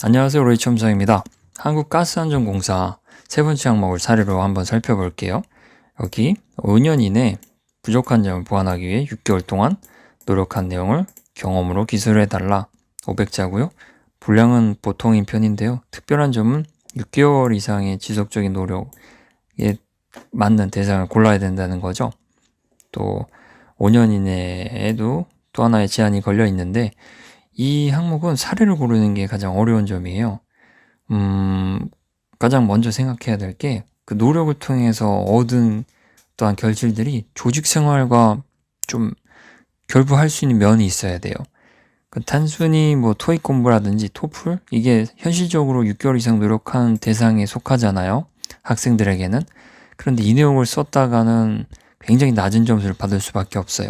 안녕하세요. 로이첨장입니다. 한국가스안전공사 세 번째 항목을 사례로 한번 살펴볼게요. 여기 5년 이내 부족한 점을 보완하기 위해 6개월 동안 노력한 내용을 경험으로 기술해달라. 500자고요. 분량은 보통인 편인데요. 특별한 점은 6개월 이상의 지속적인 노력에 맞는 대상을 골라야 된다는 거죠. 또 5년 이내에도 또 하나의 제한이 걸려 있는데 이 항목은 사례를 고르는 게 가장 어려운 점이에요. 가장 먼저 생각해야 될 게 그 노력을 통해서 얻은 또한 결실들이 조직 생활과 좀 결부할 수 있는 면이 있어야 돼요. 그 단순히 뭐 토익 공부라든지 토플 이게 현실적으로 6개월 이상 노력한 대상에 속하잖아요. 학생들에게는. 그런데 이 내용을 썼다가는 굉장히 낮은 점수를 받을 수밖에 없어요.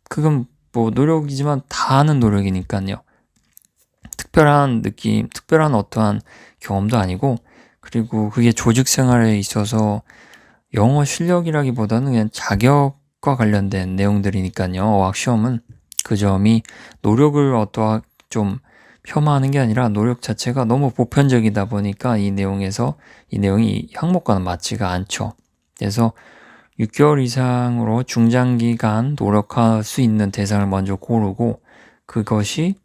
그건 뭐 노력이지만 다 하는 노력이니까요. 특별한 느낌, 특별한 어떠한 경험도 아니고, 그리고 그게 조직 생활에 있어서 영어 실력이라기보다는 그냥 자격과 관련된 내용들이니까요. 어학 시험은 그 점이 노력을 좀 폄하하는 게 아니라 노력 자체가 너무 보편적이다 보니까 이 내용이 항목과는 맞지가 않죠. 그래서 6개월 이상으로 중장기간 노력할 수 있는 대상을 먼저 고르고 그것이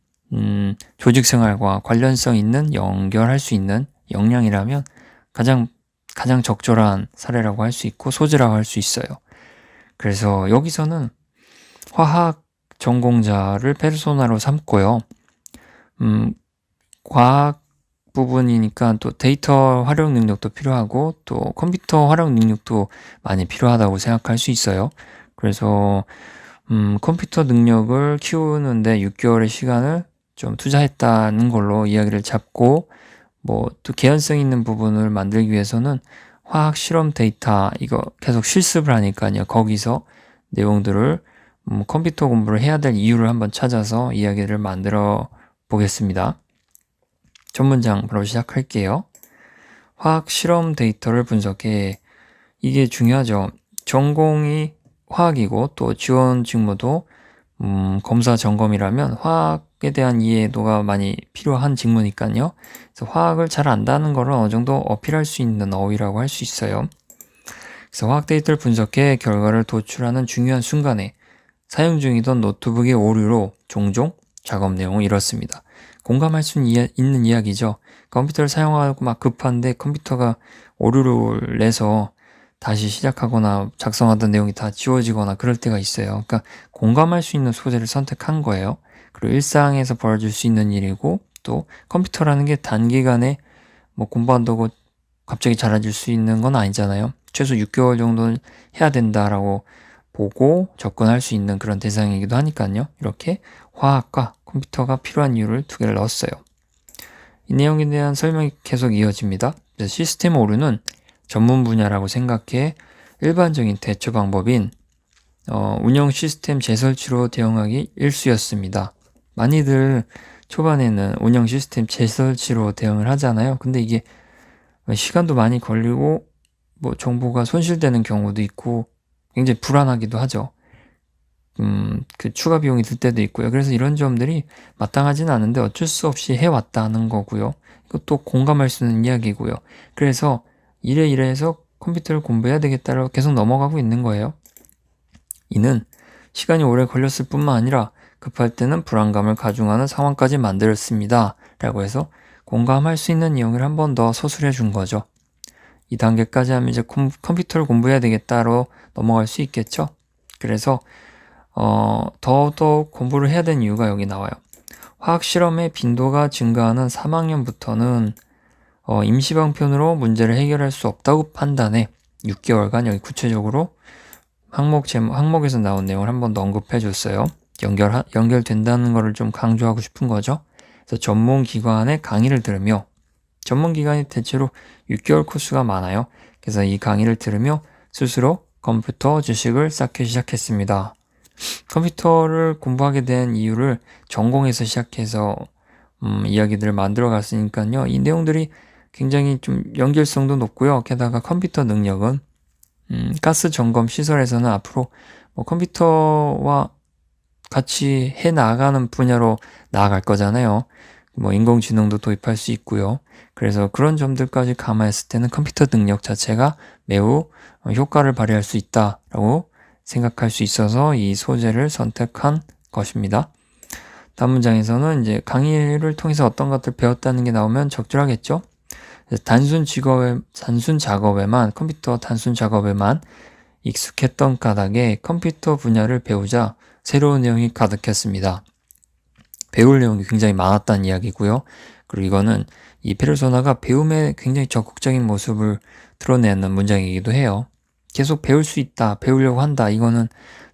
조직 생활과 관련성 있는 연결할 수 있는 역량이라면 가장 적절한 사례라고 할 수 있고 소재라고 할 수 있어요. 그래서 여기서는 화학 전공자를 페르소나로 삼고요. 과학 부분이니까 또 데이터 활용 능력도 필요하고 또 컴퓨터 활용 능력도 많이 필요하다고 생각할 수 있어요. 그래서 컴퓨터 능력을 키우는데 6개월의 시간을 좀 투자했다는 걸로 이야기를 잡고 뭐 또 개연성 있는 부분을 만들기 위해서는 화학 실험 데이터 이거 계속 실습을 하니까요. 거기서 내용들을 컴퓨터 공부를 해야 될 이유를 한번 찾아서 이야기를 만들어 보겠습니다. 첫 문장 바로 시작할게요. 화학 실험 데이터를 분석해. 이게 중요하죠. 전공이 화학이고 또 지원 직무도 검사 점검이라면 화학에 대한 이해도가 많이 필요한 직무니까요. 그래서 화학을 잘 안다는 거를 어느 정도 어필할 수 있는 어휘라고 할 수 있어요. 그래서 화학 데이터를 분석해 결과를 도출하는 중요한 순간에 사용 중이던 노트북의 오류로 종종 작업 내용을 잃었습니다. 공감할 수 있는 이야기죠. 컴퓨터를 사용하고 막 급한데 컴퓨터가 오류를 내서 다시 시작하거나 작성하던 내용이 다 지워지거나 그럴 때가 있어요. 그러니까 공감할 수 있는 소재를 선택한 거예요. 그리고 일상에서 벌어질 수 있는 일이고 또 컴퓨터라는 게 단기간에 뭐 공부한다고 갑자기 잘해질 수 있는 건 아니잖아요. 최소 6개월 정도는 해야 된다라고 보고 접근할 수 있는 그런 대상이기도 하니까요. 이렇게 화학과 컴퓨터가 필요한 이유를 두 개를 넣었어요. 이 내용에 대한 설명이 계속 이어집니다. 시스템 오류는 전문 분야라고 생각해 일반적인 대처 방법인 운영 시스템 재설치로 대응하기 일쑤였습니다. 많이들 초반에는 운영 시스템 재설치로 대응을 하잖아요. 근데 이게 시간도 많이 걸리고 뭐 정보가 손실되는 경우도 있고 굉장히 불안하기도 하죠. 그 추가 비용이 들 때도 있고요. 그래서 이런 점들이 마땅하진 않은데 어쩔 수 없이 해왔다는 거고요. 이것도 공감할 수 있는 이야기고요. 그래서 이래서 컴퓨터를 공부해야 되겠다고 계속 넘어가고 있는 거예요. 이는 시간이 오래 걸렸을 뿐만 아니라 급할 때는 불안감을 가중하는 상황까지 만들었습니다. 라고 해서 공감할 수 있는 내용을 한 번 더 서술해 준 거죠. 이 단계까지 하면 이제 컴퓨터를 공부해야 되겠다로 넘어갈 수 있겠죠. 그래서 더더욱 공부를 해야 되는 이유가 여기 나와요. 화학 실험의 빈도가 증가하는 3학년부터는 임시방편으로 문제를 해결할 수 없다고 판단해 6개월간 여기 구체적으로 항목에서 나온 내용을 한 번 더 언급해 줬어요. 연결된다는 거를 좀 강조하고 싶은 거죠. 그래서 전문 기관의 강의를 들으며 전문 기관이 대체로 6개월 코스가 많아요. 그래서 이 강의를 들으며 스스로 컴퓨터 지식을 쌓기 시작했습니다. 컴퓨터를 공부하게 된 이유를 전공에서 시작해서 이야기들을 만들어 갔으니까요. 이 내용들이 굉장히 좀 연결성도 높고요. 게다가 컴퓨터 능력은 가스 점검 시설에서는 앞으로 뭐 컴퓨터와 같이 해 나가는 분야로 나아갈 거잖아요. 뭐 인공지능도 도입할 수 있고요. 그래서 그런 점들까지 감안했을 때는 컴퓨터 능력 자체가 매우 효과를 발휘할 수 있다라고 생각할 수 있어서 이 소재를 선택한 것입니다. 다음 문장에서는 이제 강의를 통해서 어떤 것들 배웠다는 게 나오면 적절하겠죠? 단순 작업에만, 컴퓨터 단순 작업에만 익숙했던 까닭에 컴퓨터 분야를 배우자 새로운 내용이 가득했습니다. 배울 내용이 굉장히 많았다는 이야기고요. 그리고 이거는 이 페르소나가 배움에 굉장히 적극적인 모습을 드러내는 문장이기도 해요. 계속 배울 수 있다, 배우려고 한다. 이거는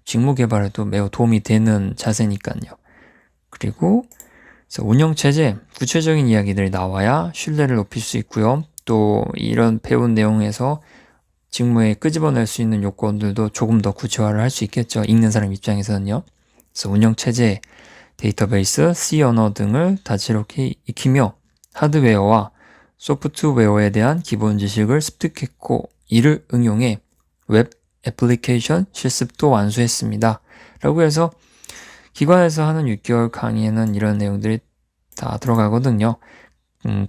직무 개발에도 매우 도움이 되는 자세니까요. 그리고 운영체제, 구체적인 이야기들이 나와야 신뢰를 높일 수 있고요. 또 이런 배운 내용에서 직무에 끄집어낼 수 있는 요건들도 조금 더 구체화를 할 수 있겠죠. 읽는 사람 입장에서는요. 그래서 운영체제, 데이터베이스, C 언어 등을 다채롭게 익히며 하드웨어와 소프트웨어에 대한 기본 지식을 습득했고 이를 응용해 웹 애플리케이션 실습도 완수했습니다. 라고 해서 기관에서 하는 6개월 강의에는 이런 내용들이 다 들어가거든요.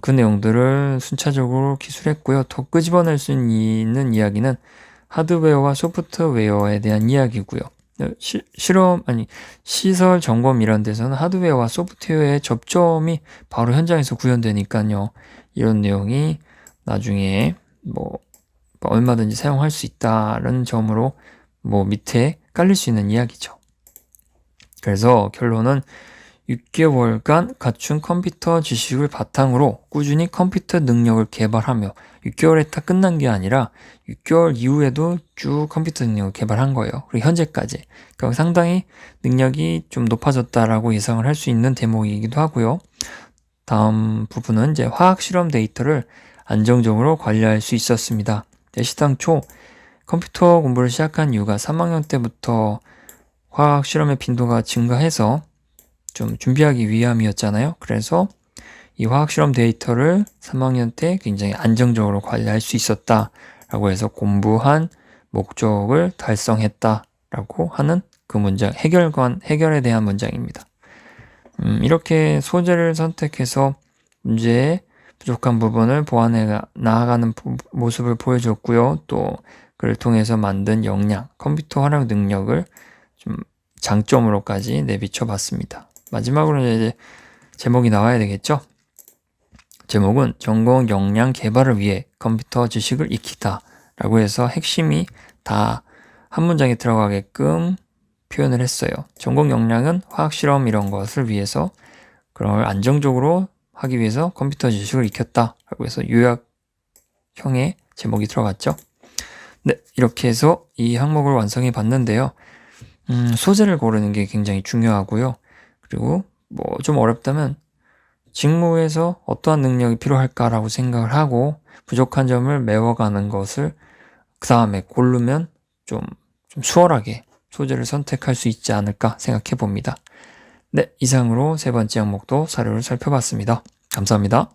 그 내용들을 순차적으로 기술했고요. 더 끄집어낼 수 있는 이야기는 하드웨어와 소프트웨어에 대한 이야기고요. 시설 점검 이런 데서는 하드웨어와 소프트웨어의 접점이 바로 현장에서 구현되니까요. 이런 내용이 나중에 얼마든지 사용할 수 있다는 점으로 밑에 깔릴 수 있는 이야기죠. 그래서 결론은 6개월간 갖춘 컴퓨터 지식을 바탕으로 꾸준히 컴퓨터 능력을 개발하며 6개월에 다 끝난 게 아니라 6개월 이후에도 쭉 컴퓨터 능력을 개발한 거예요. 그리고 현재까지. 그러니까 상당히 능력이 좀 높아졌다라고 예상을 할 수 있는 대목이기도 하고요. 다음 부분은 이제 화학 실험 데이터를 안정적으로 관리할 수 있었습니다. 시당초 컴퓨터 공부를 시작한 이유가 3학년 때부터 화학 실험의 빈도가 증가해서 좀 준비하기 위함이었잖아요. 그래서 이 화학 실험 데이터를 3학년 때 굉장히 안정적으로 관리할 수 있었다라고 해서 공부한 목적을 달성했다라고 하는 그 문장, 해결에 대한 문장입니다. 이렇게 소재를 선택해서 문제의 부족한 부분을 보완해 나아가는 모습을 보여줬고요. 또 그를 통해서 만든 역량, 컴퓨터 활용 능력을 좀 장점으로까지 내비쳐 봤습니다. 마지막으로 이제 제목이 나와야 되겠죠? 제목은 전공 역량 개발을 위해 컴퓨터 지식을 익히다 라고 해서 핵심이 다 한 문장에 들어가게끔 표현을 했어요. 전공 역량은 화학실험 이런 것을 위해서 그걸 안정적으로 하기 위해서 컴퓨터 지식을 익혔다 라고 해서 요약형의 제목이 들어갔죠. 네, 이렇게 해서 이 항목을 완성해 봤는데요. 소재를 고르는 게 굉장히 중요하고요. 그리고 좀 어렵다면 직무에서 어떠한 능력이 필요할까라고 생각을 하고 부족한 점을 메워가는 것을 그 다음에 고르면 좀 수월하게 소재를 선택할 수 있지 않을까 생각해 봅니다. 네, 이상으로 세 번째 항목도 사료를 살펴봤습니다. 감사합니다.